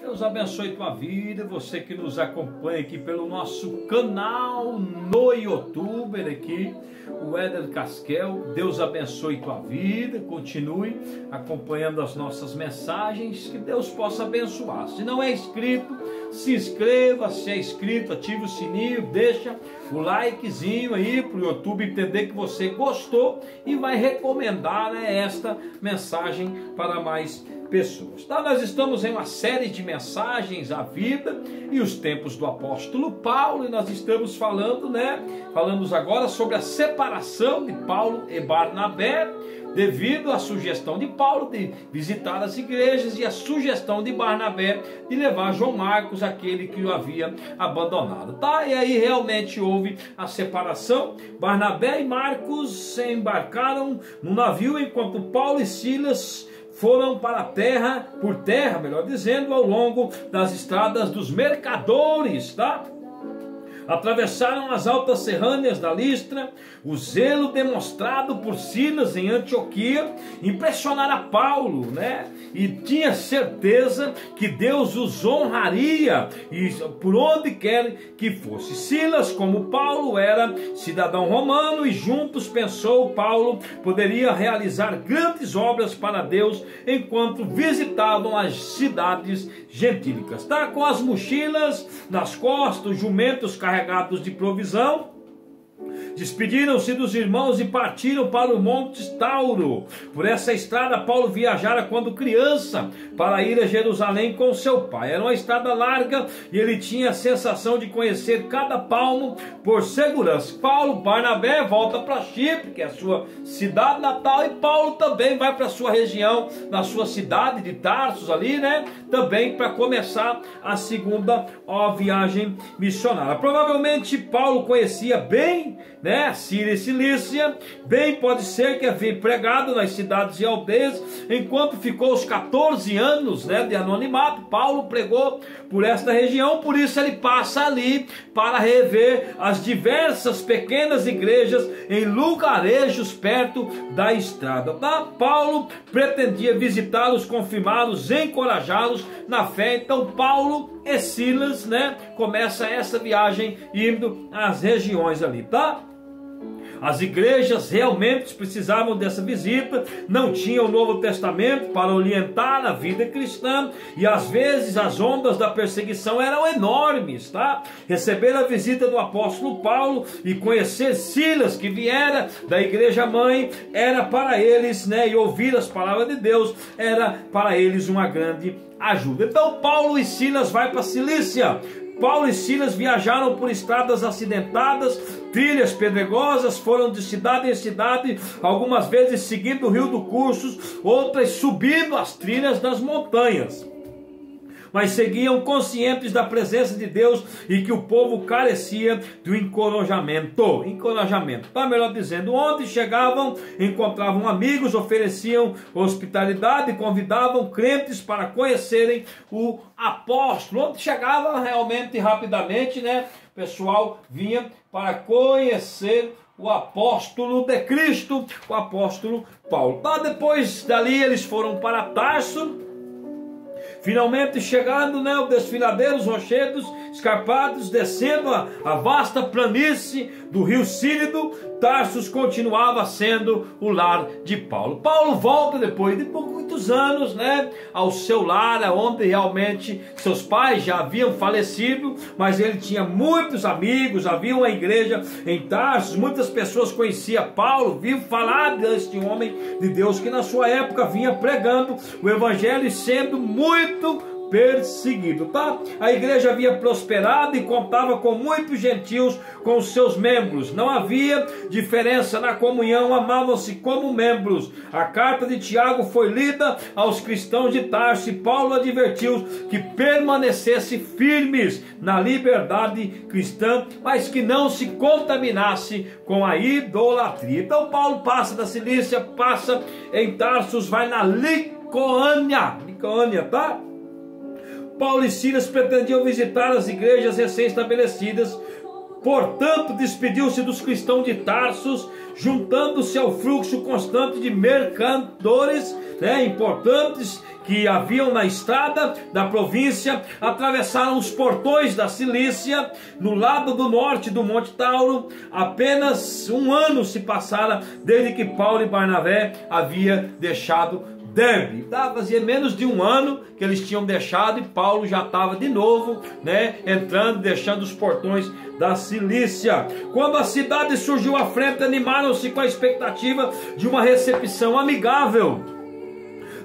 Deus abençoe tua vida, você que nos acompanha aqui pelo nosso canal no YouTube, aqui, o Éder Casquel. Deus abençoe tua vida, continue acompanhando as nossas mensagens, que Deus possa abençoar. Se não é inscrito, se inscreva. Se é inscrito, ative o sininho, deixa o likezinho aí para o YouTube entender que você gostou e vai recomendar, né, esta mensagem para mais pessoas. Então, nós estamos em uma série de mensagens à vida e os tempos do apóstolo Paulo, e nós estamos falamos agora sobre a separação de Paulo e Barnabé, devido à sugestão de Paulo de visitar as igrejas e a sugestão de Barnabé de levar João Marcos, aquele que o havia abandonado. E aí realmente houve a separação. Barnabé e Marcos se embarcaram no navio, enquanto Paulo e Silas foram para por terra, melhor dizendo, ao longo das estradas dos mercadores, Atravessaram as altas serrâneas da Listra. O zelo demonstrado por Silas em Antioquia impressionara Paulo, e tinha certeza que Deus os honraria e por onde quer que fosse. Silas, como Paulo, era cidadão romano, e juntos, pensou Paulo, poderia realizar grandes obras para Deus enquanto visitavam as cidades gentílicas. Com as mochilas nas costas, os jumentos carregados de provisão, despediram-se dos irmãos e partiram para o Monte Tauro. Por essa estrada Paulo viajara quando criança para ir a Jerusalém com seu pai. Era uma estrada larga e ele tinha a sensação de conhecer cada palmo por segurança. Barnabé volta para Chipre, que é a sua cidade natal, e Paulo também vai para a sua região, na sua cidade de Tarsus ali, também para começar a segunda viagem missionária. Provavelmente Paulo conhecia bem, Síria e Cilícia, bem pode ser que havia pregado nas cidades e aldeias. Enquanto ficou os 14 anos de anonimato, Paulo pregou por esta região, por isso ele passa ali para rever as diversas pequenas igrejas em lugarejos perto da estrada. Paulo pretendia visitá-los, confirmá-los, encorajá-los na fé. Então Paulo e Silas, começa essa viagem indo às regiões ali, As igrejas realmente precisavam dessa visita, não tinham o Novo Testamento para orientar a vida cristã, e às vezes as ondas da perseguição eram enormes, Receber a visita do apóstolo Paulo e conhecer Silas, que viera da igreja mãe, era para eles, e ouvir as palavras de Deus, era para eles uma grande ajuda. Então Paulo e Silas vai para a Cilícia. Paulo e Silas viajaram por estradas acidentadas, trilhas pedregosas, foram de cidade em cidade, algumas vezes seguindo o rio do Cursos, outras subindo as trilhas das montanhas. Mas seguiam conscientes da presença de Deus e que o povo carecia do encorajamento. Melhor dizendo, onde chegavam, encontravam amigos, ofereciam hospitalidade, convidavam crentes para conhecerem o apóstolo. Onde chegava realmente rapidamente, o pessoal vinha para conhecer o apóstolo de Cristo, o apóstolo Paulo. Depois dali eles foram para Tarso. Finalmente chegando, os desfiladeiros rochedos, escarpados, descendo a vasta planície do rio Sírido, Tarsus continuava sendo o lar de Paulo. Paulo volta depois de muitos anos, ao seu lar, onde realmente seus pais já haviam falecido, mas ele tinha muitos amigos, havia uma igreja em Tarsus, muitas pessoas conheciam Paulo, viam falar deste homem de Deus que na sua época vinha pregando o evangelho e sendo muito perseguido, A igreja havia prosperado e contava com muitos gentios com os seus membros. Não havia diferença na comunhão, amavam-se como membros. A carta de Tiago foi lida aos cristãos de Tarso e Paulo advertiu que permanecessem firmes na liberdade cristã, mas que não se contaminasse com a idolatria. Então Paulo passa da Cilícia, passa em Tarsus, vai na Licônia, Paulo e Silas pretendiam visitar as igrejas recém-estabelecidas, portanto despediu-se dos cristãos de Tarsus, juntando-se ao fluxo constante de mercadores importantes que haviam na estrada da província, atravessaram os portões da Cilícia, no lado do norte do Monte Tauro. Apenas um ano se passara desde que Paulo e Barnabé haviam deixado Derbe. Fazia menos de um ano que eles tinham deixado, e Paulo já estava de novo, né, entrando, deixando os portões da Cilícia. Quando a cidade surgiu à frente, animaram-se com a expectativa de uma recepção amigável.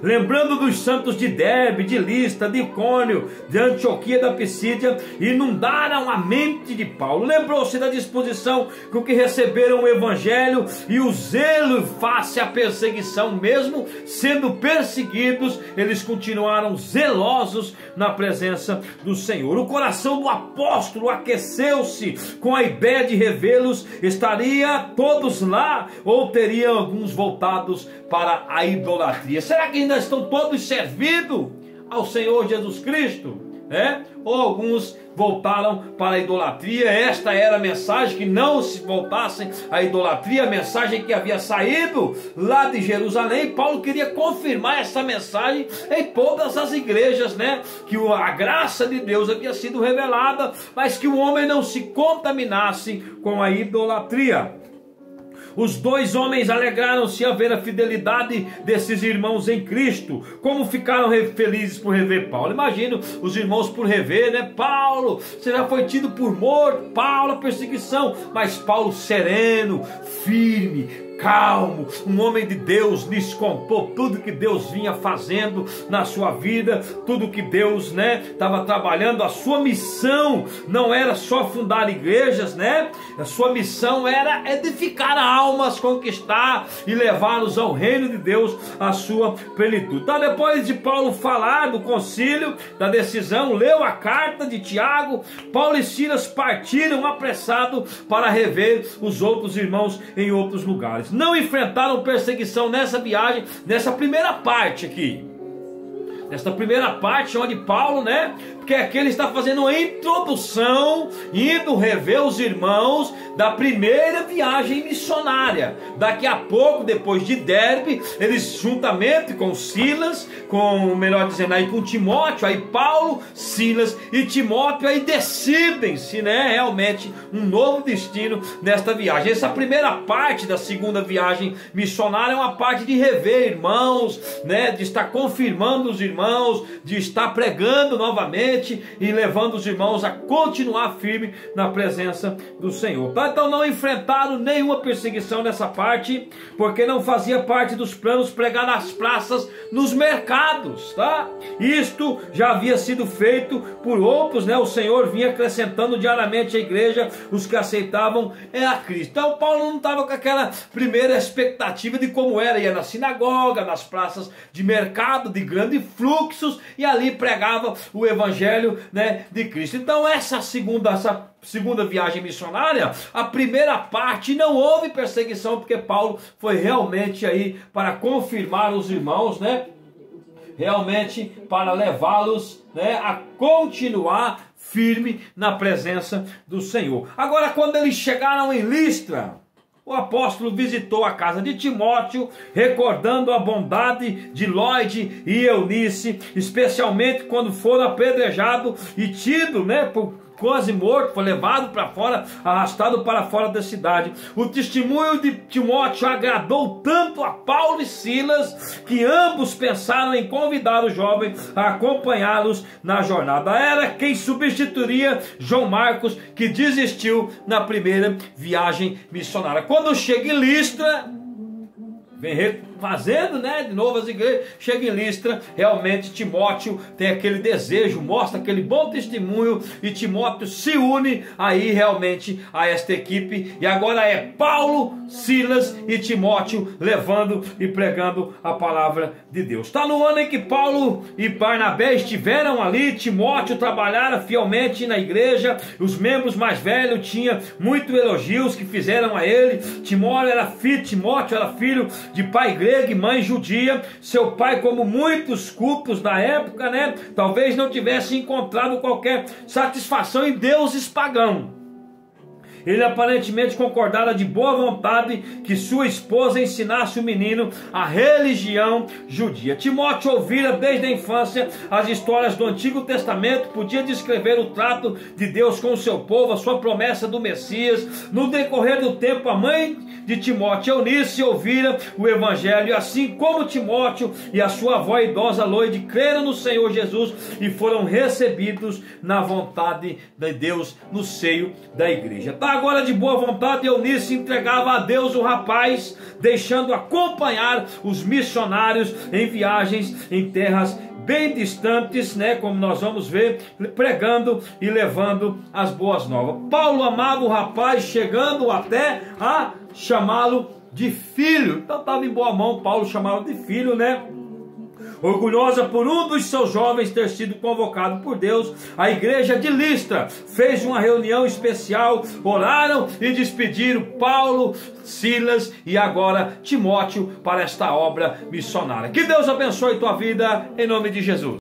Lembrando dos santos de Derbe, de Listra, de Icônio, de Antioquia da Pisídia, inundaram a mente de Paulo. Lembrou-se da disposição com que receberam o evangelho e o zelo face à perseguição. Mesmo sendo perseguidos, eles continuaram zelosos na presença do Senhor. O coração do apóstolo aqueceu-se com a ideia de revê-los. Estaria todos lá, ou teriam alguns voltados para a idolatria? Será que ainda estão todos servindo ao Senhor Jesus Cristo, né? Ou alguns voltaram para a idolatria? Esta era a mensagem, que não se voltassem à idolatria, a mensagem que havia saído lá de Jerusalém. Paulo queria confirmar essa mensagem em todas as igrejas, né? Que a graça de Deus havia sido revelada, mas que o homem não se contaminasse com a idolatria. Os dois homens alegraram-se a ver a fidelidade desses irmãos em Cristo. Como ficaram felizes por rever Paulo. Imagino os irmãos por rever, né? Paulo, você já foi tido por morto. Paulo, a perseguição. Mas Paulo sereno, firme, calmo, um homem de Deus, lhes contou tudo que Deus vinha fazendo na sua vida, tudo que Deus, né, estava trabalhando. A sua missão não era só fundar igrejas, né? A sua missão era edificar almas, conquistar e levá-los ao reino de Deus, a sua plenitude. Então, depois de Paulo falar do concílio, da decisão, leu a carta de Tiago, Paulo e Silas partiram apressados para rever os outros irmãos em outros lugares. Não enfrentaram perseguição nessa viagem, nessa primeira parte aqui. Nesta primeira parte onde Paulo, né, porque aqui ele está fazendo uma introdução, indo rever os irmãos da primeira viagem missionária. Daqui a pouco, depois de Derbe, eles juntamente com Silas, melhor dizendo, aí com Timóteo, aí Paulo, Silas e Timóteo, aí decidem-se, né, realmente um novo destino nesta viagem. Essa primeira parte da segunda viagem missionária é uma parte de rever irmãos, né, de estar confirmando os irmãos, de estar pregando novamente e levando os irmãos a continuar firme na presença do Senhor. Então não enfrentaram nenhuma perseguição nessa parte, porque não fazia parte dos planos pregar nas praças, nos mercados, tá? Isto já havia sido feito por outros, né? O Senhor vinha acrescentando diariamente à igreja os que aceitavam a Cristo. Então Paulo não estava com aquela primeira expectativa de como era, ia na sinagoga, nas praças de mercado, de grande fluxos, e ali pregava o evangelho, né, de Cristo. Então essa segunda viagem missionária, a primeira parte não houve perseguição, porque Paulo foi realmente aí para confirmar os irmãos, né, realmente para levá-los, né, a continuar firme na presença do Senhor. Agora, quando eles chegaram em Listra, o apóstolo visitou a casa de Timóteo, recordando a bondade de Lóide e Eunice, especialmente quando foram apedrejados e tido, né, por quase morto, foi levado para fora, arrastado para fora da cidade. O testemunho de Timóteo agradou tanto a Paulo e Silas, que ambos pensaram em convidar o jovem a acompanhá-los na jornada. Era quem substituiria João Marcos, que desistiu na primeira viagem missionária. Quando chega em Listra, vem fazendo, né, de novo as igrejas, chega em Listra, realmente Timóteo tem aquele desejo, mostra aquele bom testemunho, e Timóteo se une aí realmente a esta equipe, e agora é Paulo, Silas e Timóteo levando e pregando a palavra de Deus. Está no ano em que Paulo e Barnabé estiveram ali, Timóteo trabalhara fielmente na igreja, os membros mais velhos tinham muitos elogios que fizeram a ele. Timóteo era filho de pai grego e mãe judia. Seu pai, como muitos cultos da época, né, talvez não tivesse encontrado qualquer satisfação em deuses pagãos. Ele aparentemente concordara de boa vontade que sua esposa ensinasse o menino a religião judia. Timóteo ouvira desde a infância as histórias do Antigo Testamento, podia descrever o trato de Deus com o seu povo, a sua promessa do Messias. No decorrer do tempo, a mãe de Timóteo, Eunice, ouvira o Evangelho, assim como Timóteo e a sua avó idosa Loide creram no Senhor Jesus e foram recebidos na vontade de Deus no seio da igreja. Agora de boa vontade, Eunice entregava a Deus o rapaz, deixando acompanhar os missionários em viagens em terras bem distantes, né, como nós vamos ver, pregando e levando as boas novas. Paulo amava o rapaz, chegando até a chamá-lo de filho. Então estava em boa mão, Paulo chamava de filho, né? Orgulhosa por um dos seus jovens ter sido convocado por Deus, a igreja de Listra fez uma reunião especial, oraram e despediram Paulo, Silas e agora Timóteo para esta obra missionária. Que Deus abençoe tua vida em nome de Jesus.